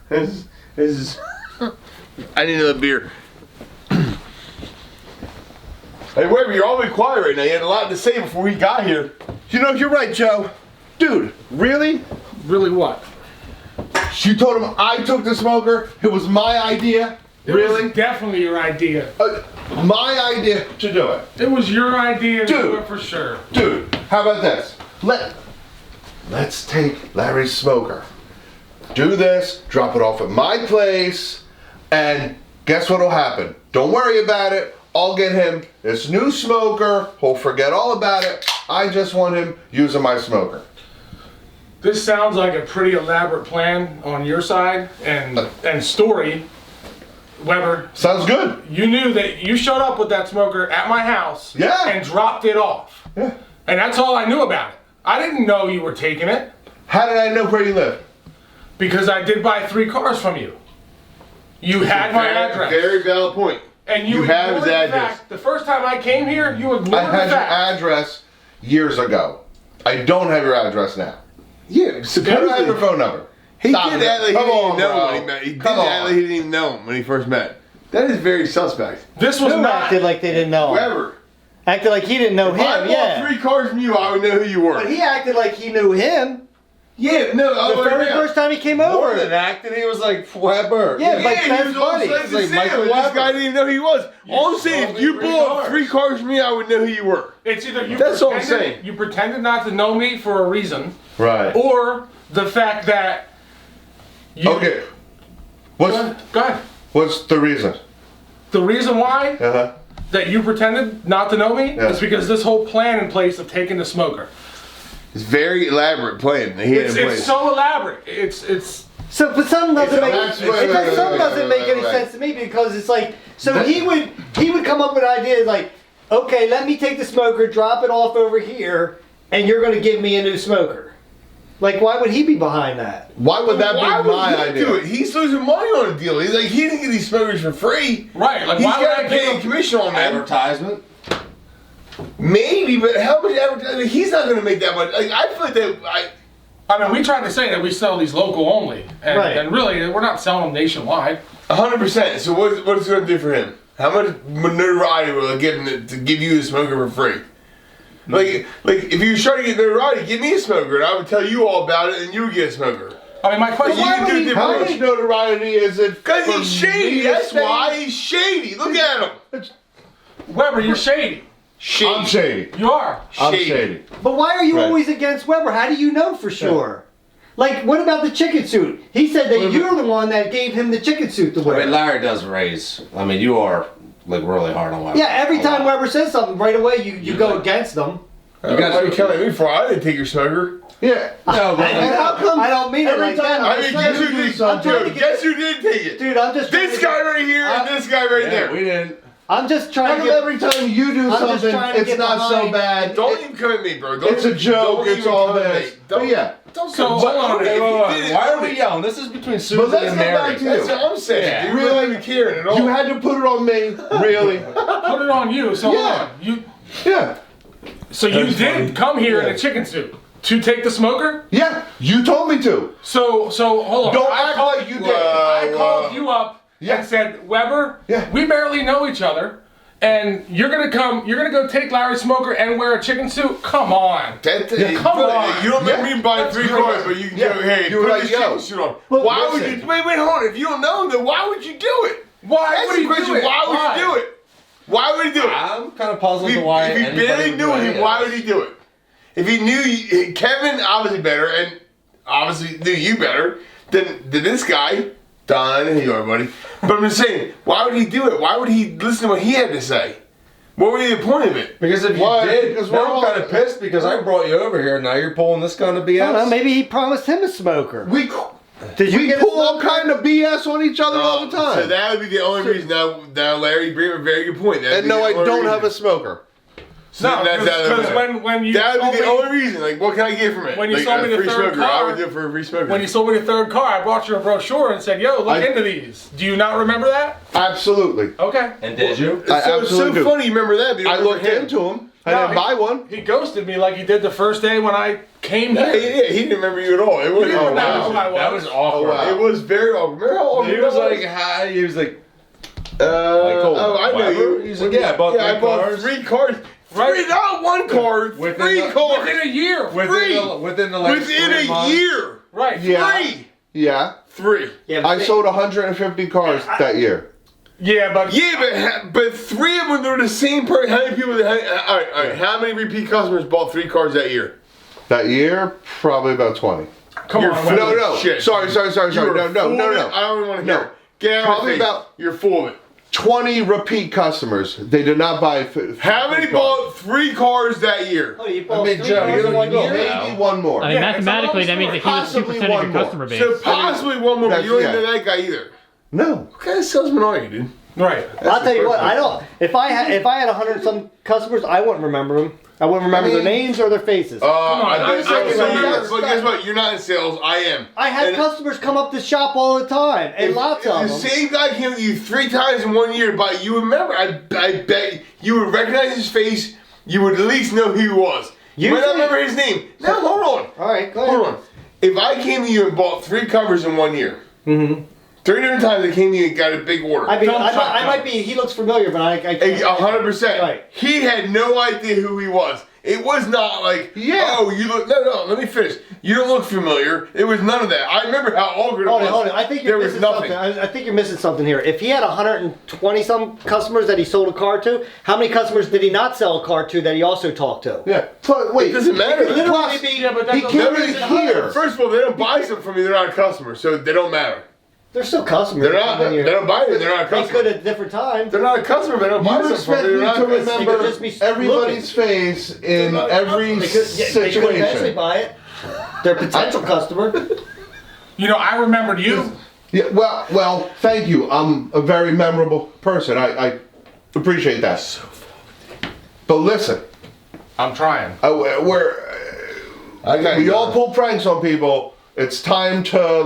This is. I need another beer. Hey, Weber, you're all been quiet right now. You had a lot to say before we got here. You know, you're right, Joe. Dude, really? Really what? You told him I took the smoker. It was my idea. It Really? was definitely your idea. My idea to do it. It was your idea to Dude. do it for sure. Dude, how about this? Let's take Larry's smoker. Do this, drop it off at my place, and guess what'll happen? Don't worry about it. I'll get him this new smoker. He'll forget all about it. I just want him using my smoker. This sounds like a pretty elaborate plan on your side and story. Weber, Sounds good. you knew that you showed up with that smoker at my house Yeah. and dropped it off. Yeah. And that's all I knew about it. I didn't know you were taking it How did I know where you live? because I did buy 3 cars from you. You had my address. Very valid point. And you have his ignored the address. fact, the first time I came here, you ignored I had the your fact. address years ago. I don't have your address now. Yeah, I don't have supposedly. your phone number. He Stop did it. act like he Come didn't on, know bro. when he met. He did Come act on. like he didn't even know him when he first met. That is very suspect. This was Who not. acted like they didn't know him? Whoever. Acted like he didn't know If I him, bought yeah. 3 cars from you, I would know who you were. But he acted like he knew him. Yeah, no, The very first time he came over. More than acting, he was like Weber. Yeah, like he best was all buddy. excited It's to like see Michael him, and this Weber. guy didn't even know who he was. All I'm saying, if you sold me bought 3 3 cars from me, I would know who you were. It's either you That's all I'm pretended, saying. you pretended not to know me for a reason, Right. or the fact that you. Okay. Go ahead. What's the reason? The reason why Uh-huh. that you pretended not to know me Yeah. is because this whole plan in place of taking the smoker. It's very elaborate plan that he had It's, in place. it's so elaborate. It's. So, but something doesn't make That's- it's wait, like wait, something wait, doesn't wait, make any wait. sense to me because it's like so That- he would come up with ideas like, okay, let me take the smoker, drop it off over here, and you're going to give me a new smoker. Like, why would he be behind that? Why would that Why be would my he idea? do it? He's losing money on the deal. He's like, he didn't get these smokers for free. Right, like, He's why would got I to give pay a him- commission on that. Advertisement. Maybe, but how much advertising? He's not going to make that much. Like, I feel like that. I mean, we tried to say that we sell these local only, and, Right. and really, we're not selling them nationwide. 100%. So what is it going to do for him? How much notoriety will it give him to give you a smoker for free? Like if you were trying to get notoriety, give me a smoker, and I would tell you all about it, and you would get a smoker. I mean, my question. You can do it How different. much notoriety is it? Because for he's shady. me to That's say- why he's shady. Look at him. Weber, you're shady. Shady. I'm shady. You are. I'm shady. But why are you Right. always against Weber? How do you know for sure? Like, what about the chicken suit? He said that you're the one that gave him the chicken suit to I wear. mean, Larry does raise. I mean, you are like really hard on Weber. Yeah, every A time lot. Weber says something, right away you go like- against them. You guys are killing me for I didn't take your smoker. Yeah. No, but And how come I don't mean it every like time that. I I'm mean, just guess who trying to did? do something. I'm trying to get- Guess who did take it? Dude, I'm just trying This to guy get- right here and this guy right yeah, there. we didn't. I'm just trying How to come get every time you do just something, trying to it's get not so behind- bad? Don't even come at me, bro. Don't It's a joke. don't It's even all come at this. me. But yeah. Don't So, come hold on, at me. wait, If Wait, you wait, did wait. it, Why are own we it. yelling? This is between Susan let's and go Mary. back to That's what I'm saying. Yeah. Dude. We're not even caring at all. You had to put it on me, really? Put it on you. So Yeah. hold on. You. Yeah. So you That's did funny. come here in Yeah. a chicken suit to take the smoker. Yeah. You told me to. So hold on. Don't I act called- like you did. I called you up Yeah. and said, Weber, Yeah. we barely know each other, and you're gonna go take Larry's smoker and wear a chicken suit? Come on. Come on. You don't remember Yeah. me buying That's 3 great. cars, but you can Yeah. go, hey, You were put like, this yo. chicken suit on. But Why would listen. you? Wait, hold on. If you don't know, then why would you do it? Why That's would the he question. do it? Why would you do it? Why would he do it? I'm kind of puzzled If to why he anybody barely would knew do any him, of why this. would he do it? If he knew Kevin, obviously better, and obviously knew you better than this guy. Don, here you are, buddy. But I'm just saying, why would he do it? Why would he listen to what he had to say? What would be the point of it? Because if you Why? did, Because now we're I'm all- kind of pissed because I brought you over here. Now you're pulling this kind of BS. I don't know, maybe he promised him a smoker. We Did you pull all kind of BS on each other all the time. So that would be the only reason. Now Larry, you bring up a very good point. That'd And be no, the I only don't have a reason. smoker. No, that's because when you that would sold be the me, only reason. Like, what can I get from it? When you like, sold me the free third smoker, I car- would do it for a free smoker. when you sold me the third car, I brought you a brochure and said, "Yo, look into these." Do you not remember that? Absolutely. Okay. And did you? I so it's so absolutely do. funny you remember that. But you I remember looked him. into them. I No, didn't buy one. He ghosted me like he did the first day when I came Yeah, here. he didn't remember you at all. It was didn't remember who I That was awkward. Oh, wow. It was very awkward. Remember how awkward He was that like, hi. He was like, oh, I know you. He's like, yeah, I bought I three bought cars. 3 cars. Right. Three, not 1 car. Within 3 the- cars. Within a year. Within the last Within 3 a months. year. Right. Yeah. 3. Yeah. 3. Yeah, but I sold 150 cars that year. Yeah, but Yeah, but 3 of them were the same person. How many people? All right. How many repeat customers bought 3 cars that year? That year, probably about 20. come You're on. full Wes. of No. shit. Sorry. You are No. full of it. I don't even want to hear No. it. Get out of Probably my face. about- You're full of it. 20 repeat customers. They did not buy. How many bought 3 cars that year? Oh, you bought mean, 3 Joe, cars you in don't 1 go year? there. Maybe one more. I mean, Yeah, it's a mathematically, long that means that he was story. 2% of your Possibly one customer base. So possibly one more. But you don't That's- even know that guy either. No. What kind of salesman are you, dude? Right. I'll tell you what. I don't. If I had 100 some customers, I wouldn't remember them. I wouldn't remember their names or their faces. I I'm can saying remember, but guess what? You're not in sales. I am. I have And customers come up to shop all the time, and lots if of the them. same guy came to you 3 times in 1 year, but you remember, I bet you would recognize his face. You would at least know who he was. You might not think- remember his name. Now, hold on. All right, go ahead. Hold on. If I came to you and bought 3 covers in 1 year, 3 different times I came to you and got a big order. I mean, Dump truck I might be. He looks familiar, but I can't. 100%. Right. He had no idea who he was. It was not like, oh, you look. No, let me finish. You don't look familiar. It was none of that. I remember how awkward it was. Hold on. I think you're there was missing nothing. something. I think you're missing something here. If he had 120 some customers that he sold a car to, how many customers did he not sell a car to that he also talked to? Yeah. Plus, wait. It doesn't matter. Literally Plus, be- Yeah, but that he doesn't- came Nobody- in here. First of all, they don't buy something from me. They're not a customer, so they don't matter. They're still customers. They're not. They don't buy it. They're not a They customer. could at different times. They're not a customer. They don't buy You something expect from me. me They're to not. remember just be everybody's face in every They could eventually situation. buy it. They're a potential customer. You know, I remembered you. Yeah, well, thank you. I'm a very memorable person. I appreciate that. But listen, I'm trying. we all pull pranks on people. It's time to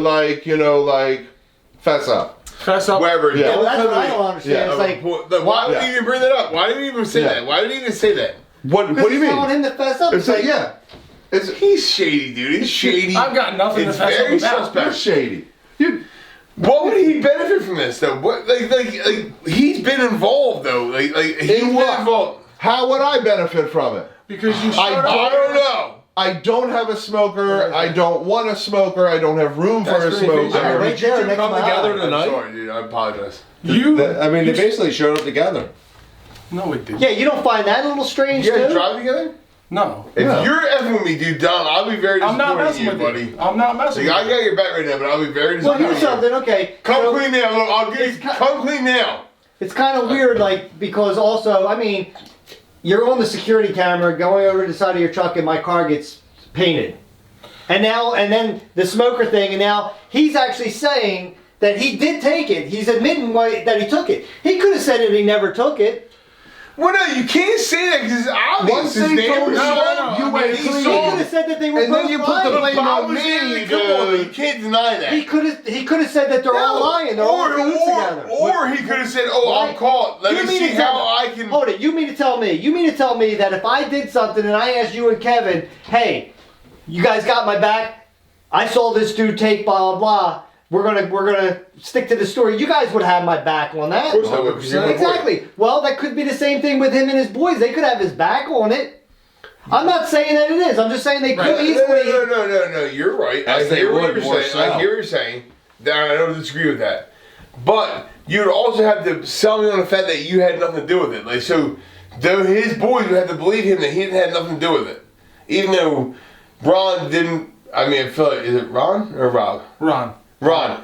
fess up. Fess up. Wherever. Yeah. Well, that's what I don't understand. Yeah. It's like, Why would Yeah. you even bring that up? Why did you even say Yeah. that? Why did you even say that? What do you telling mean? him to fess up. It's like, yeah. It's He's shady, dude. He's shady. I've got nothing It's to fess very up about. suspect. you're shady. You What would he benefit from this though? What like he's been involved though. Like he's In been what? involved. How would I benefit from it? Because you I showed I up. don't know. I don't have a smoker. I don't want a smoker. I don't have room for a That's pretty smoker. fair. right there next to come my together eye. I'm tonight? sorry, dude. I apologize. You. I mean, they basically showed up together. No, it didn't. Yeah, you don't find that a little strange You guys too? drive together? No. If Yeah. you're effing with me, dude, Don, I'll be very I'm not disappointed messing in you, with buddy. you. I'm not messing Like, I with you. got your back right now, but I'll be very Well, disappointed. here's in you. something. Okay, Come so clean now. Look, I'll get you. It's Come clean now. it's kind of weird, like because also, I mean, you're on the security camera going over to the side of your truck, and my car gets painted, and then the smoker thing, and now he's actually saying that he did take it. He's admitting that he took it. He could have said that he never took it. Well, no, you can't say that because it's obvious. Once His they name told was you, Sean. you I went mean, he clean. He saw could have said that they were And then both you put the lying. blame But I on was there me, to come on, dude. you can't deny that. He could have said that they're all lying. They're all in cahoots together. or he could have said, "Oh, I'm Right? caught. Let You me mean see to tell how me- I can." Hold it. You mean to tell me that if I did something and I asked you and Kevin, hey, you guys got my back? I saw this dude take blah blah blah. We're gonna stick to the story. You guys would have my back on that. Of course I would, 'cause you're my boy. Exactly. Well, that could be the same thing with him and his boys. They could have his back on it. I'm not saying that it is. I'm just saying they could easily. No. You're right. As they hear what would, you're more saying. so. I hear what you're saying. I don't disagree with that. But you would also have to sell me on the fact that you had nothing to do with it. Like so, though his boys would have to believe him that he didn't have nothing to do with it, even though Ron didn't. I mean, I feel like is it Ron or Rob? Ron. Ron.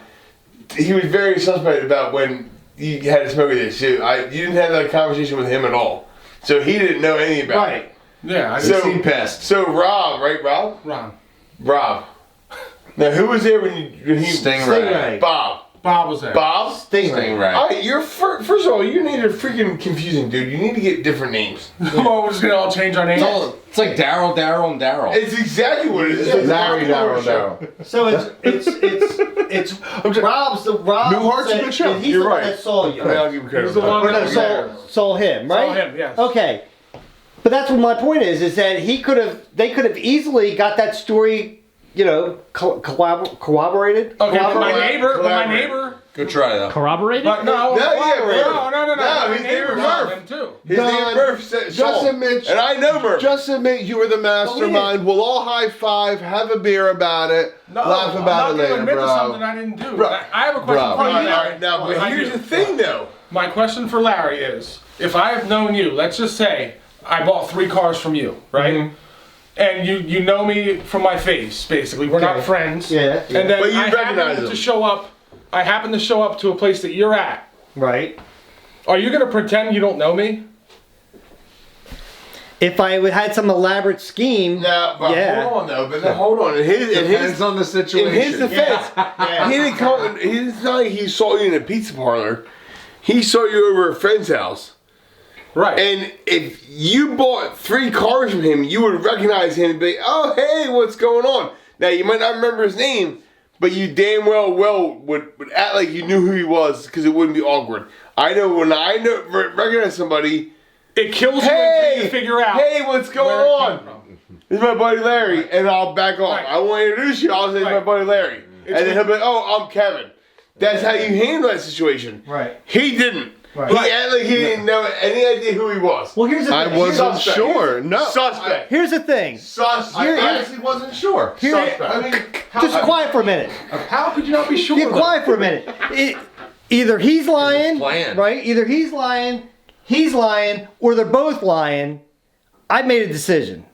He was very suspect about when you had to smoke with this. So you didn't have that conversation with him at all. So he didn't know anything about it. Right. Yeah, I So- did. Seen past. So Rob, right, Rob? Ron. Rob. Now who was there when he Stingray. Bob. Bob was there. Bob? Stingray. All right, first of all, you need a freaking confusing, dude. You need to get different names. Oh, we're just gonna all change our names. It's like Daryl, and Daryl. It's exactly what it is. It's Larry, a Rob Daryl. So it's Rob's the Rob. Newhart's a good show. He's You're the one right. that saw you. I mean, I'll give you credit. He's the for that. one Or no, that saw him, right? Saw him, yes. Okay. But that's what my point is that they could have easily got that story, corroborated. Okay, but my Collaborate. neighbor. Good try though. Corroborated? But no, No, my his neighbor saw Murph. him too. His Don, name Murph said just saw him. admit- And I know Murph. Just admit you were the mastermind. We'll all high five, have a beer about it, laugh about it I'm not later, gonna admit to something bro. I didn't do. Bro. I have a question Bro. for you, All Larry. right, now, but I here's do. the thing, though. My question for Larry is, if I have known you, let's just say I bought 3 cars from you, right? Mm-hmm. And you know me from my face, basically. We're not friends. Yeah. And then But you I recognize happen him. to show up. I happen to show up to a place that you're at. Right. Are you gonna pretend you don't know me? If I had some elaborate scheme, Now, but yeah. hold on, though. But then hold on. Depends on the situation. In his defense, he didn't come. It's not like he saw you in a pizza parlor. He saw you over at a friend's house. Right. And if you bought 3 cars from him, you would recognize him and be, oh, hey, what's going on? Now, you might not remember his name, but you damn well would act like you knew who he was because it wouldn't be awkward. I know when I recognize somebody, it kills you until you figure out. hey, what's going where it on? came from. This is my buddy Larry, and I'll back off. Right. I won't introduce you. I'll say it's my Right. buddy Larry. And then he'll be like, oh, I'm Kevin. That's how you handle that situation. Right. He didn't. Right. He acted like he didn't know any idea who he was. Well, here's the thing. I wasn't Suspect. sure. No. Suspect. Here's the thing. Suspect. I honestly wasn't sure. Suspect. I mean, Just quiet for a minute. How could you not be sure? Get quiet for a minute. Either he's lying, planned. right? Either he's lying, or they're both lying. I made a decision.